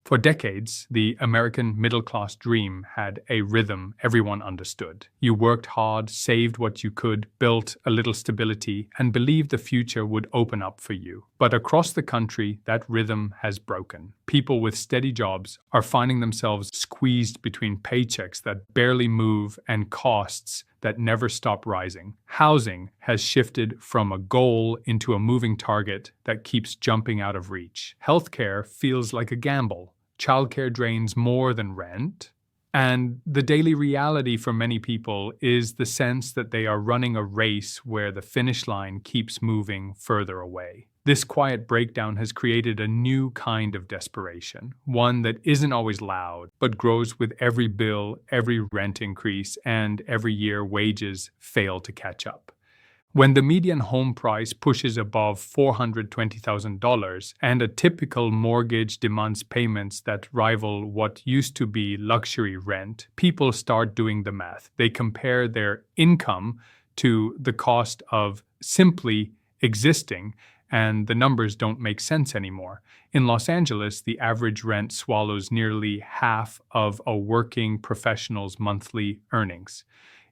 For decades, the American middle-class dream had a rhythm everyone understood. You worked hard, saved what you could, built a little stability, and believed the future would open up for you. But across the country, that rhythm has broken. People with steady jobs are finding themselves squeezed between paychecks that barely move and costs that never stop rising. Housing has shifted from a goal into a moving target that keeps jumping out of reach. Healthcare feels like a gamble. Childcare drains more than rent. And the daily reality for many people is the sense that they are running a race where the finish line keeps moving further away. This quiet breakdown has created a new kind of desperation, one that isn't always loud, but grows with every bill, every rent increase, and every year wages fail to catch up. When the median home price pushes above $420,000 and a typical mortgage demands payments that rival what used to be luxury rent, people start doing the math. They compare their income to the cost of simply existing, and the numbers don't make sense anymore. In Los Angeles, the average rent swallows nearly half of a working professional's monthly earnings.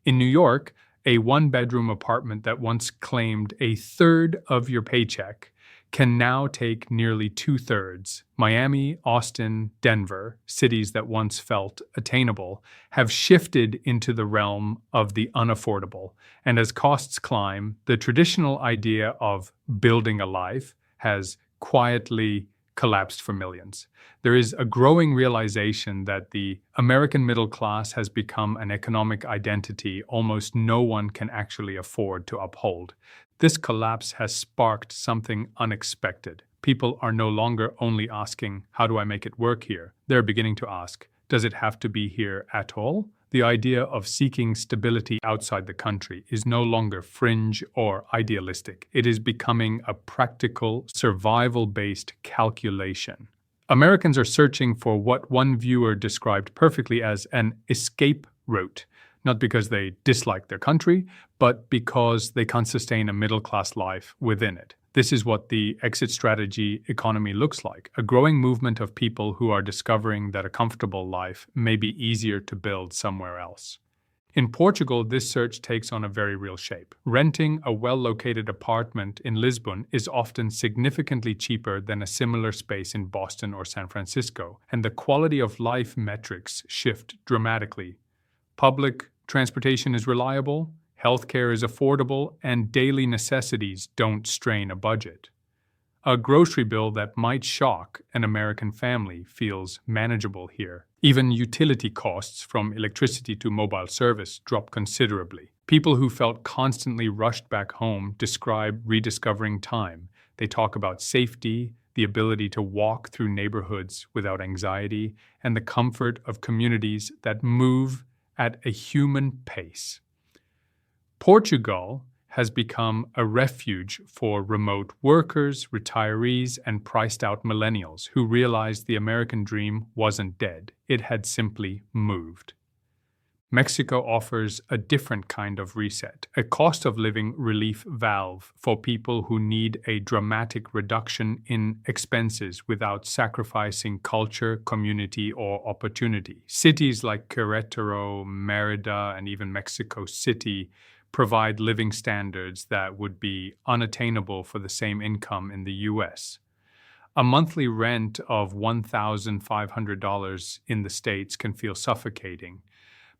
In New York, a one-bedroom apartment that once claimed a third of your paycheck can now take nearly two-thirds. Miami, Austin, Denver, cities that once felt attainable, have shifted into the realm of the unaffordable. And as costs climb, the traditional idea of building a life has quietly collapsed for millions. There is a growing realization that the American middle class has become an economic identity almost no one can actually afford to uphold. This collapse has sparked something unexpected. People are no longer only asking, how do I make it work here? They're beginning to ask, does it have to be here at all? The idea of seeking stability outside the country is no longer fringe or idealistic. It is becoming a practical, survival-based calculation. Americans are searching for what one viewer described perfectly as an escape route, not because they dislike their country, but because they can't sustain a middle-class life within it. This is what the exit strategy economy looks like, a growing movement of people who are discovering that a comfortable life may be easier to build somewhere else. In Portugal, this search takes on a very real shape. Renting a well-located apartment in Lisbon is often significantly cheaper than a similar space in Boston or San Francisco, and the quality of life metrics shift dramatically. Public transportation is reliable, healthcare is affordable, and daily necessities don't strain a budget. A grocery bill that might shock an American family feels manageable here. Even utility costs, from electricity to mobile service, drop considerably. People who felt constantly rushed back home describe rediscovering time. They talk about safety, the ability to walk through neighborhoods without anxiety, and the comfort of communities that move at a human pace. Portugal has become a refuge for remote workers, retirees, and priced-out millennials who realized the American dream wasn't dead. It had simply moved. Mexico offers a different kind of reset, a cost-of-living relief valve for people who need a dramatic reduction in expenses without sacrificing culture, community, or opportunity. Cities like Querétaro, Mérida, and even Mexico City provide living standards that would be unattainable for the same income in the US. A monthly rent of $1,500 in the States can feel suffocating,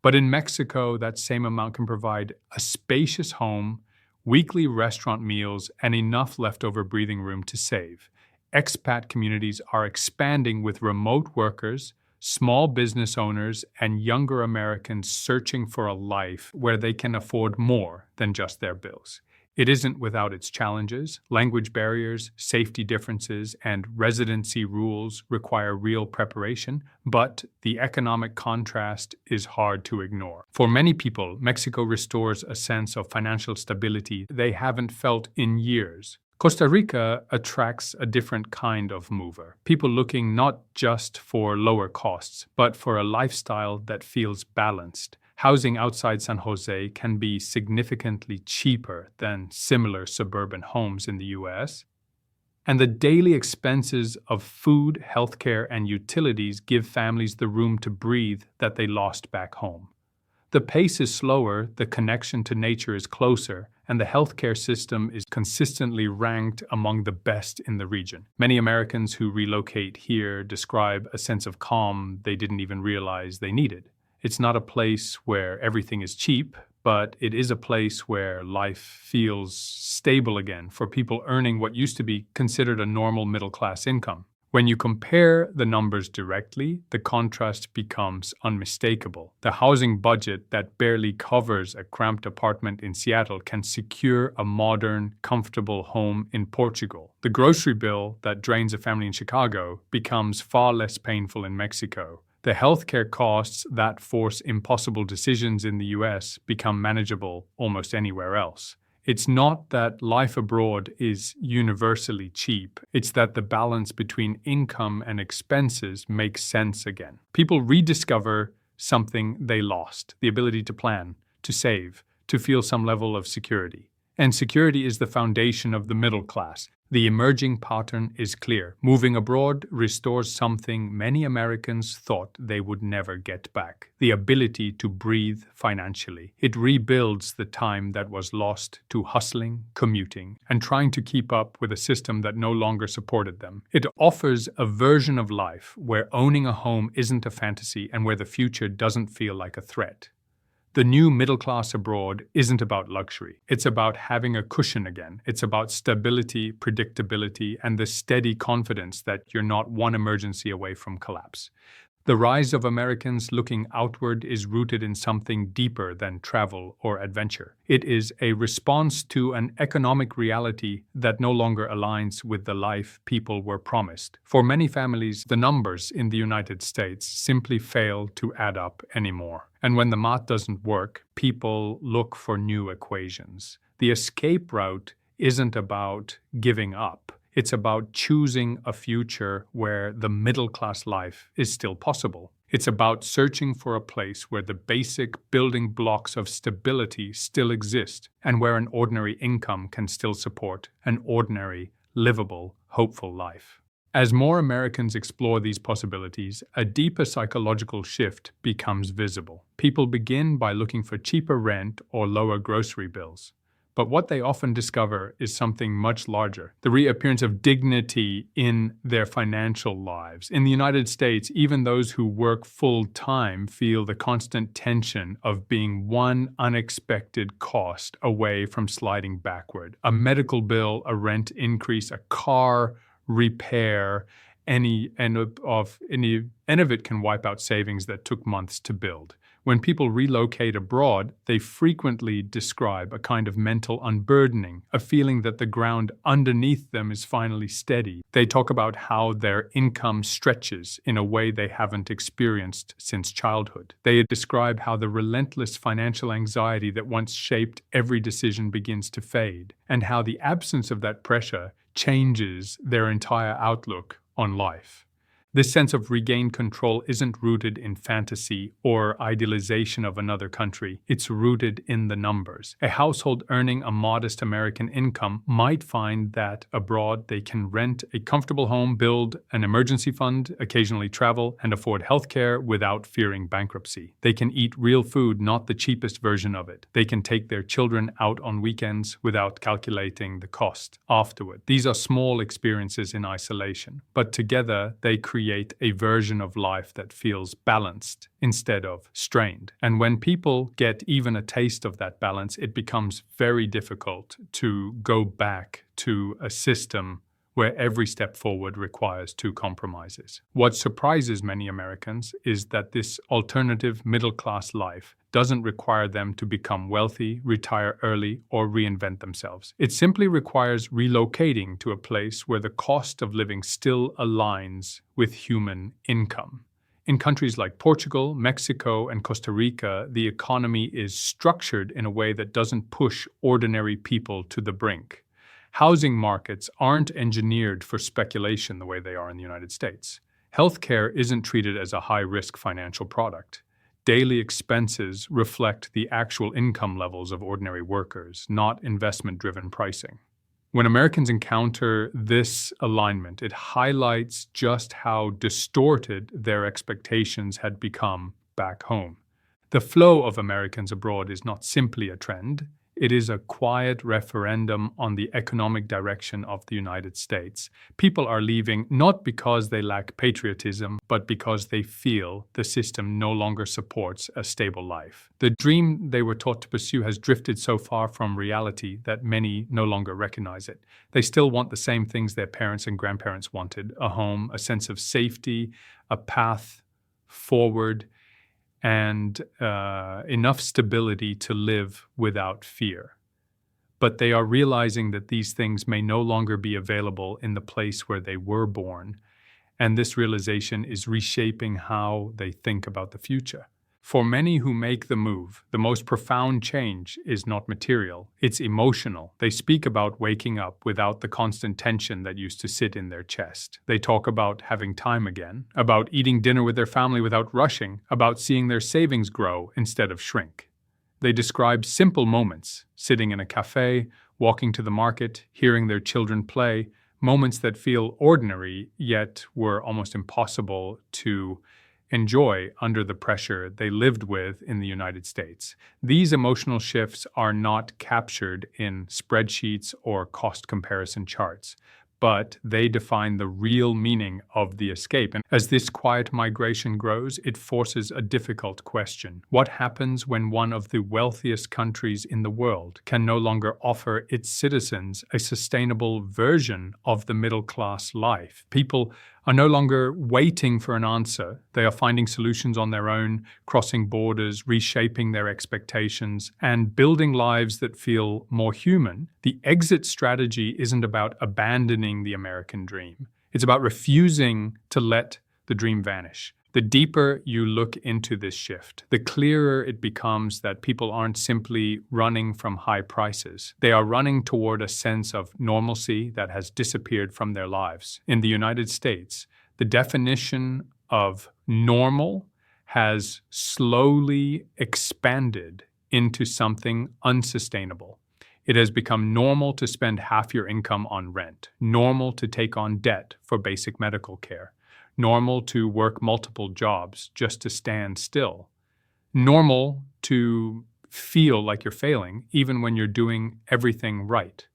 but in Mexico, that same amount can provide a spacious home, weekly restaurant meals, and enough leftover breathing room to save. Expat communities are expanding with remote workers, small business owners, and younger Americans searching for a life where they can afford more than just their bills. It isn't without its challenges. Language barriers, safety differences, and residency rules require real preparation, but the economic contrast is hard to ignore. For many people, Mexico restores a sense of financial stability they haven't felt in years. Costa Rica attracts a different kind of mover, people looking not just for lower costs, but for a lifestyle that feels balanced. Housing outside San Jose can be significantly cheaper than similar suburban homes in the US. And the daily expenses of food, healthcare, and utilities give families the room to breathe that they lost back home. The pace is slower, the connection to nature is closer, and the healthcare system is consistently ranked among the best in the region. Many Americans who relocate here describe a sense of calm they didn't even realize they needed. It's not a place where everything is cheap, but it is a place where life feels stable again for people earning what used to be considered a normal middle-class income. When you compare the numbers directly, the contrast becomes unmistakable. The housing budget that barely covers a cramped apartment in Seattle can secure a modern, comfortable home in Portugal. The grocery bill that drains a family in Chicago becomes far less painful in Mexico. The healthcare costs that force impossible decisions in the US become manageable almost anywhere else. It's not that life abroad is universally cheap. It's that the balance between income and expenses makes sense again. People rediscover something they lost, the ability to plan, to save, to feel some level of security. And security is the foundation of the middle class. The emerging pattern is clear. Moving abroad restores something many Americans thought they would never get back: the ability to breathe financially. It rebuilds the time that was lost to hustling, commuting, and trying to keep up with a system that no longer supported them. It offers a version of life where owning a home isn't a fantasy and where the future doesn't feel like a threat. The new middle class abroad isn't about luxury. It's about having a cushion again. It's about stability, predictability, and the steady confidence that you're not one emergency away from collapse. The rise of Americans looking outward is rooted in something deeper than travel or adventure. It is a response to an economic reality that no longer aligns with the life people were promised. For many families, the numbers in the United States simply fail to add up anymore. And when the math doesn't work, people look for new equations. The escape route isn't about giving up. It's about choosing a future where the middle-class life is still possible. It's about searching for a place where the basic building blocks of stability still exist and where an ordinary income can still support an ordinary, livable, hopeful life. As more Americans explore these possibilities, a deeper psychological shift becomes visible. People begin by looking for cheaper rent or lower grocery bills. But what they often discover is something much larger: the reappearance of dignity in their financial lives. In the United States, even those who work full-time feel the constant tension of being one unexpected cost away from sliding backward. A medical bill, a rent increase, a car repair, any of it can wipe out savings that took months to build. When people relocate abroad, they frequently describe a kind of mental unburdening, a feeling that the ground underneath them is finally steady. They talk about how their income stretches in a way they haven't experienced since childhood. They describe how the relentless financial anxiety that once shaped every decision begins to fade, and how the absence of that pressure changes their entire outlook on life. This sense of regained control isn't rooted in fantasy or idealization of another country. It's rooted in the numbers. A household earning a modest American income might find that abroad they can rent a comfortable home, build an emergency fund, occasionally travel, and afford healthcare without fearing bankruptcy. They can eat real food, not the cheapest version of it. They can take their children out on weekends without calculating the cost afterward. These are small experiences in isolation, but together they create a version of life that feels balanced instead of strained. And when people get even a taste of that balance, it becomes very difficult to go back to a system where every step forward requires two compromises. What surprises many Americans is that this alternative middle-class life doesn't require them to become wealthy, retire early, or reinvent themselves. It simply requires relocating to a place where the cost of living still aligns with human income. In countries like Portugal, Mexico, and Costa Rica, the economy is structured in a way that doesn't push ordinary people to the brink. Housing markets aren't engineered for speculation the way they are in the United States. Healthcare isn't treated as a high-risk financial product. Daily expenses reflect the actual income levels of ordinary workers, not investment-driven pricing. When Americans encounter this alignment, it highlights just how distorted their expectations had become back home. The flow of Americans abroad is not simply a trend. It is a quiet referendum on the economic direction of the United States. People are leaving not because they lack patriotism, but because they feel the system no longer supports a stable life. The dream they were taught to pursue has drifted so far from reality that many no longer recognize it. They still want the same things their parents and grandparents wanted: a home, a sense of safety, a path forward, and enough stability to live without fear. But they are realizing that these things may no longer be available in the place where they were born, and this realization is reshaping how they think about the future. For many who make the move, the most profound change is not material, it's emotional. They speak about waking up without the constant tension that used to sit in their chest. They talk about having time again, about eating dinner with their family without rushing, about seeing their savings grow instead of shrink. They describe simple moments, sitting in a cafe, walking to the market, hearing their children play, moments that feel ordinary yet were almost impossible to enjoy under the pressure they lived with in the United States. These emotional shifts are not captured in spreadsheets or cost comparison charts, but they define the real meaning of the escape. And as this quiet migration grows, it forces a difficult question. What happens when one of the wealthiest countries in the world can no longer offer its citizens a sustainable version of the middle-class life? People are no longer waiting for an answer. They are finding solutions on their own, crossing borders, reshaping their expectations, and building lives that feel more human. The exit strategy isn't about abandoning the American dream. It's about refusing to let the dream vanish. The deeper you look into this shift, the clearer it becomes that people aren't simply running from high prices. They are running toward a sense of normalcy that has disappeared from their lives. In the United States, the definition of normal has slowly expanded into something unsustainable. It has become normal to spend half your income on rent, normal to take on debt for basic medical care, normal to work multiple jobs just to stand still, normal to feel like you're failing even when you're doing everything right.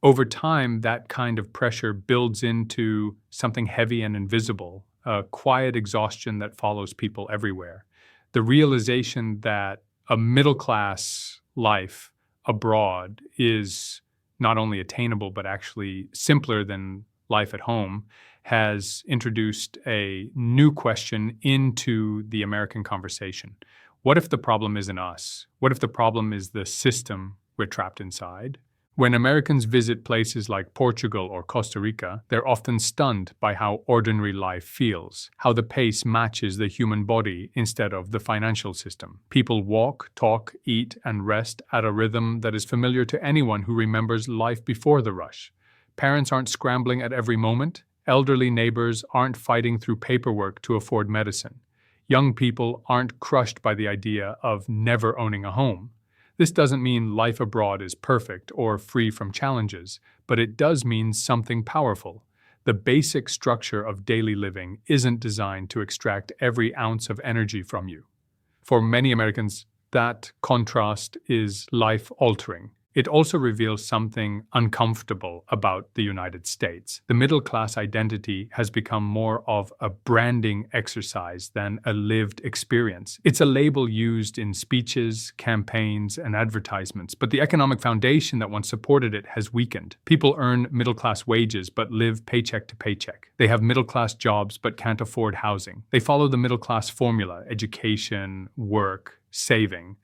Over time, that kind of pressure builds into something heavy and invisible, a quiet exhaustion that follows people everywhere. The realization that a middle-class life abroad is not only attainable but actually simpler than life at home has introduced a new question into the American conversation. What if the problem isn't us? What if the problem is the system we're trapped inside? When Americans visit places like Portugal or Costa Rica, they're often stunned by how ordinary life feels, how the pace matches the human body instead of the financial system. People walk, talk, eat, and rest at a rhythm that is familiar to anyone who remembers life before the rush. Parents aren't scrambling at every moment. Elderly neighbors aren't fighting through paperwork to afford medicine. Young people aren't crushed by the idea of never owning a home. This doesn't mean life abroad is perfect or free from challenges, but it does mean something powerful. The basic structure of daily living isn't designed to extract every ounce of energy from you. For many Americans, that contrast is life-altering. It also reveals something uncomfortable about the United States. The middle-class identity has become more of a branding exercise than a lived experience. It's a label used in speeches, campaigns, and advertisements, but the economic foundation that once supported it has weakened. People earn middle-class wages but live paycheck to paycheck. They have middle-class jobs but can't afford housing. They follow the middle-class formula: education, work, saving,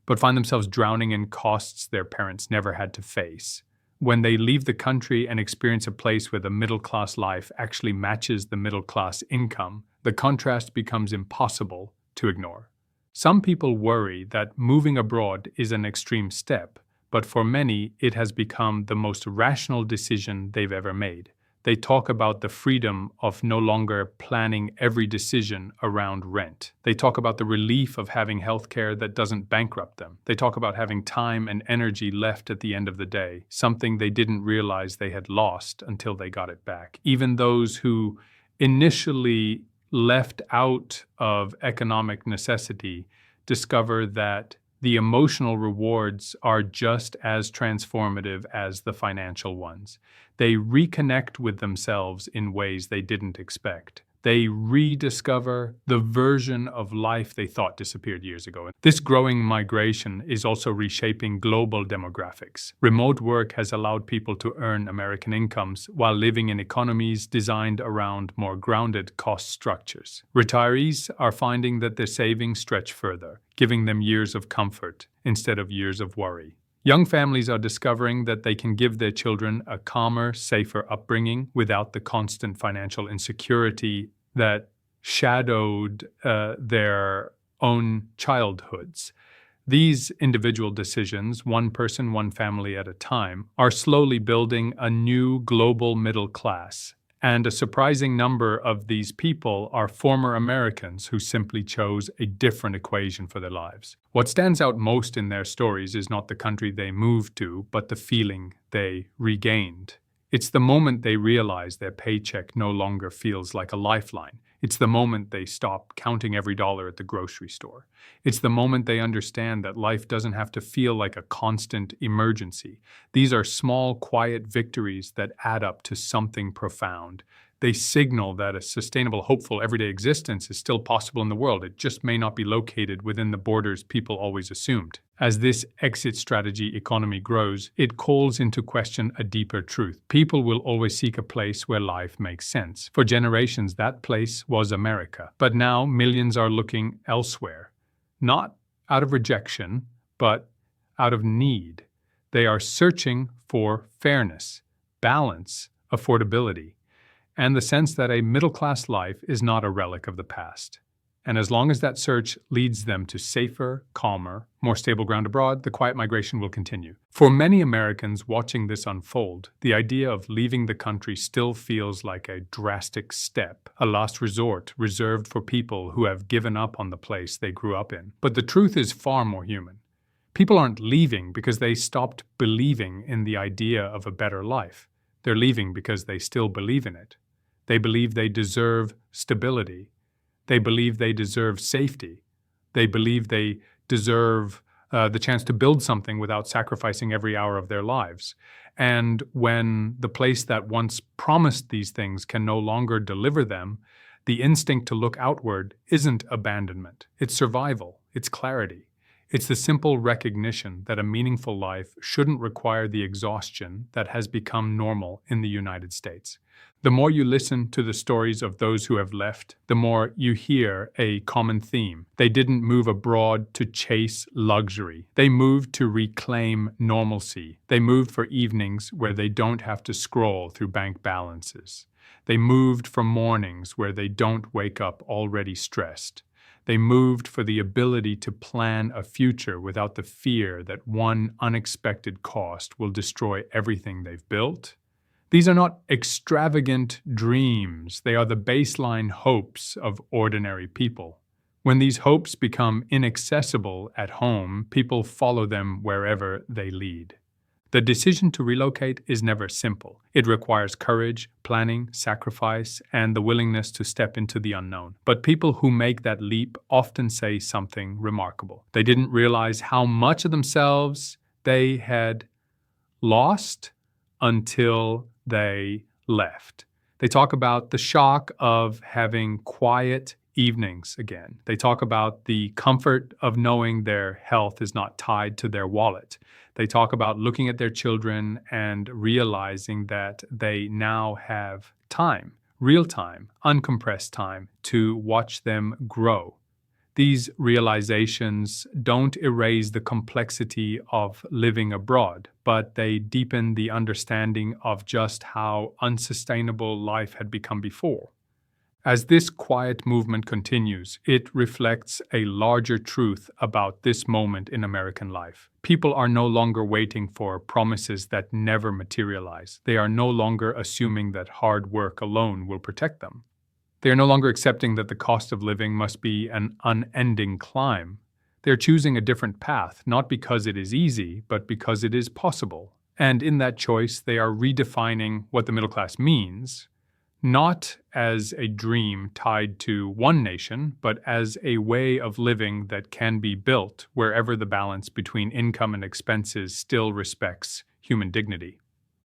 but find themselves drowning in costs their parents never had to face. When they leave the country and experience a place where the middle-class life actually matches the middle-class income, the contrast becomes impossible to ignore. Some people worry that moving abroad is an extreme step, but for many, it has become the most rational decision they've ever made. They talk about the freedom of no longer planning every decision around rent. They talk about the relief of having healthcare that doesn't bankrupt them. They talk about having time and energy left at the end of the day, something they didn't realize they had lost until they got it back. Even those who initially left out of economic necessity discover that the emotional rewards are just as transformative as the financial ones. They reconnect with themselves in ways they didn't expect. They rediscover the version of life they thought disappeared years ago. This growing migration is also reshaping global demographics. Remote work has allowed people to earn American incomes while living in economies designed around more grounded cost structures. Retirees are finding that their savings stretch further, giving them years of comfort instead of years of worry. Young families are discovering that they can give their children a calmer, safer upbringing without the constant financial insecurity that shadowed their own childhoods. These individual decisions, one person, one family at a time, are slowly building a new global middle class. And a surprising number of these people are former Americans who simply chose a different equation for their lives. What stands out most in their stories is not the country they moved to, but the feeling they regained. It's the moment they realize their paycheck no longer feels like a lifeline. It's the moment they stop counting every dollar at the grocery store. It's the moment they understand that life doesn't have to feel like a constant emergency. These are small, quiet victories that add up to something profound. They signal that a sustainable, hopeful, everyday existence is still possible in the world. It just may not be located within the borders people always assumed. As this exit strategy economy grows, it calls into question a deeper truth. People will always seek a place where life makes sense. For generations, that place was America. But now millions are looking elsewhere, not out of rejection, but out of need. They are searching for fairness, balance, affordability, and the sense that a middle-class life is not a relic of the past. And as long as that search leads them to safer, calmer, more stable ground abroad, the quiet migration will continue. For many Americans watching this unfold, the idea of leaving the country still feels like a drastic step, a last resort reserved for people who have given up on the place they grew up in. But the truth is far more human. People aren't leaving because they stopped believing in the idea of a better life. They're leaving because they still believe in it. They believe they deserve stability. They believe they deserve safety. They believe they deserve the chance to build something without sacrificing every hour of their lives. And when the place that once promised these things can no longer deliver them, the instinct to look outward isn't abandonment. It's survival. It's clarity. It's the simple recognition that a meaningful life shouldn't require the exhaustion that has become normal in the United States. The more you listen to the stories of those who have left, the more you hear a common theme. They didn't move abroad to chase luxury. They moved to reclaim normalcy. They moved for evenings where they don't have to scroll through bank balances. They moved for mornings where they don't wake up already stressed. They moved for the ability to plan a future without the fear that one unexpected cost will destroy everything they've built. These are not extravagant dreams. They are the baseline hopes of ordinary people. When these hopes become inaccessible at home, people follow them wherever they lead. The decision to relocate is never simple. It requires courage, planning, sacrifice, and the willingness to step into the unknown. But people who make that leap often say something remarkable. They didn't realize how much of themselves they had lost until they left. They talk about the shock of having quiet evenings again. They talk about the comfort of knowing their health is not tied to their wallet. They talk about looking at their children and realizing that they now have time, real time, uncompressed time to watch them grow. These realizations don't erase the complexity of living abroad, but they deepen the understanding of just how unsustainable life had become before. As this quiet movement continues, it reflects a larger truth about this moment in American life. People are no longer waiting for promises that never materialize. They are no longer assuming that hard work alone will protect them. They are no longer accepting that the cost of living must be an unending climb. They are choosing a different path, not because it is easy, but because it is possible. And in that choice, they are redefining what the middle class means, not as a dream tied to one nation, but as a way of living that can be built wherever the balance between income and expenses still respects human dignity.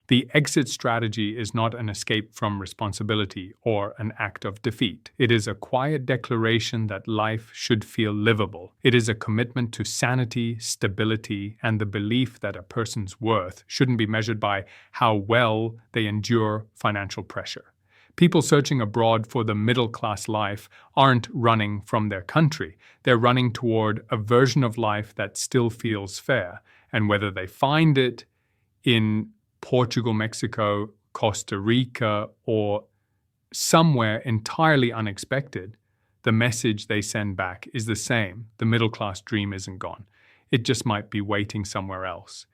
The exit strategy is not an escape from responsibility or an act of defeat. It is a quiet declaration that life should feel livable. It is a commitment to sanity, stability, and the belief that a person's worth shouldn't be measured by how well they endure financial pressure. People searching abroad for the middle-class life aren't running from their country. They're running toward a version of life that still feels fair. And whether they find it in Portugal, Mexico, Costa Rica, or somewhere entirely unexpected, the message they send back is the same. The middle-class dream isn't gone. It just might be waiting somewhere else.